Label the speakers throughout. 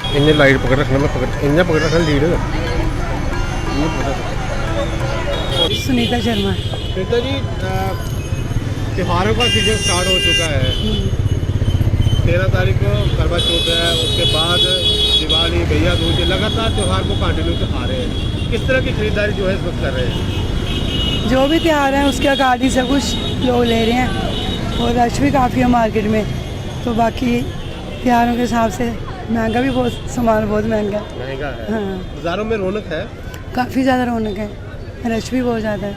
Speaker 1: इन्हें लाइट पकड़ रखना, मैं पकड़ इन्हें पकड़ रखना लीड।
Speaker 2: सुनीता शर्मा।
Speaker 1: सुनीता जी, त्योहारों का सीजन स्टार्ट हो चुका है। 13 तारीख को करवा चौथ है, उसके बाद दिवाली, भैया दूज, लगातार त्यौहार को कंटिन्यू आ रहे हैं। किस तरह की खरीदारी जो है इस वक्त कर रहे हैं?
Speaker 2: जो भी त्योहार है उसके अकॉर्डिंग सब कुछ लोग ले रहे हैं और रश भी काफ़ी है मार्केट में। तो बाकी त्योहारों के हिसाब से महंगा भी बहुत, सामान बहुत महंगा
Speaker 1: है।
Speaker 2: हाँ,
Speaker 1: बाजारों में रौनक है,
Speaker 2: काफ़ी ज़्यादा रौनक है, रश भी बहुत ज़्यादा है।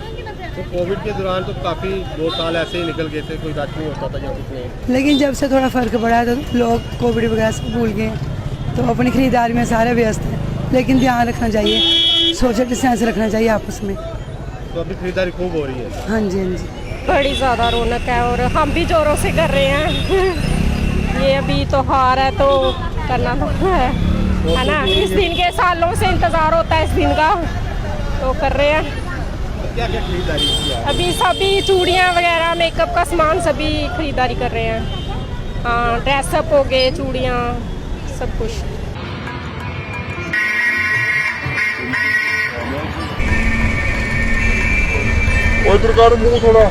Speaker 1: तो कोविड के दौरान तो काफ़ी 2 साल ऐसे ही निकल गए थे, कोई रश नहीं होता था या कुछ नहीं।
Speaker 2: लेकिन जब से थोड़ा फ़र्क पड़ा है तो लोग कोविड वगैरह से भूल गए हैं, तो अपनी ख़रीदारी में सारे व्यस्त हैं। लेकिन ध्यान रखना चाहिए, सोशल डिस्टेंस रखना चाहिए आपस में।
Speaker 1: तो अभी खरीदारी खूब हो रही है।
Speaker 2: हाँ जी, हाँ जी,
Speaker 3: बड़ी ज़्यादा रौनक है और हम भी ज़ोरों से कर रहे हैं। ये अभी त्योहार है तो करना तो है ना। इस दिन के सालों से इंतज़ार होता है इस दिन का, तो कर रहे हैं।
Speaker 1: क्या क्या खरीदारी की है?
Speaker 3: अभी सभी चूड़ियाँ वगैरह, मेकअप का सामान सभी खरीदारी कर रहे हैं। हाँ, ड्रेसअप हो गए, चूड़ियाँ, सब कुछ।
Speaker 4: इधर मुंह थोड़ा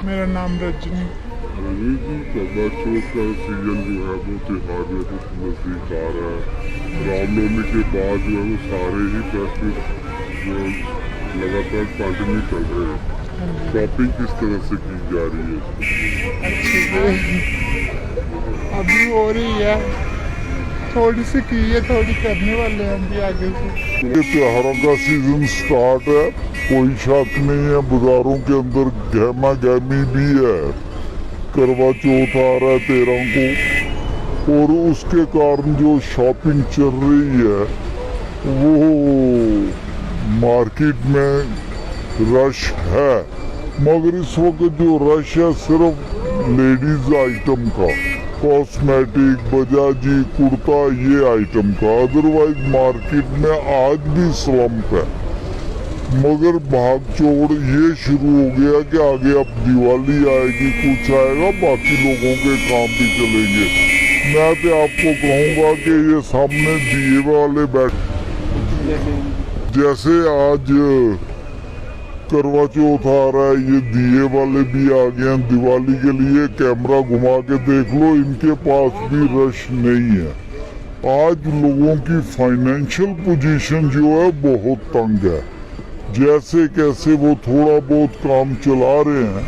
Speaker 5: मेरा नाम रजनी।
Speaker 4: करवा चौथ का सीजन जो है वो त्योहार जो है नज़दीक आ रहा है। रामनवमी के बाद जो है वो सारे ही फेस्टिवल जो लगातार कंटिन्यू चल रहे हैं। शॉपिंग किस तरह से की जा रही है?
Speaker 5: अच्छी से अभी हो रही है, थोड़ी सी की है, थोड़ी करने वाले हैं अभी आगे से।
Speaker 4: ये त्योहारों का सीजन स्टार्ट है, कोई शक नहीं है। बाजारों के अंदर गहमा गहमी भी है। करवा चौथ आ रहा है 13 को और उसके कारण जो शॉपिंग चल रही है वो मार्केट में रश है, मगर इस वक्त जो रश है सिर्फ लेडीज आइटम का, कॉस्मेटिक, बजाजी, कुर्ता, ये आइटम का। अदरवाइज मार्केट में आज भी स्लम्प है। मगर भाग चौड़ ये शुरू हो गया कि आगे अब दिवाली आएगी, कुछ आएगा, बाकी लोगों के काम भी चलेंगे। मैं तो आपको कहूँगा कि ये सामने दिए वाले जैसे आज करवा चौथ आ रहा है, ये दिए वाले भी आ गए हैं दिवाली के लिए। कैमरा घुमा के देख लो, इनके पास भी रश नहीं है। आज लोगों की फाइनेंशियल पोजीशन जो है बहुत तंग है। जैसे कैसे वो थोड़ा बहुत काम चला रहे हैं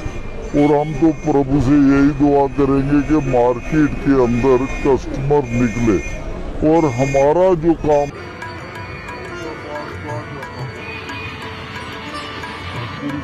Speaker 4: और हम तो प्रभु से यही दुआ करेंगे कि मार्केट के अंदर कस्टमर निकले और हमारा जो काम पूरी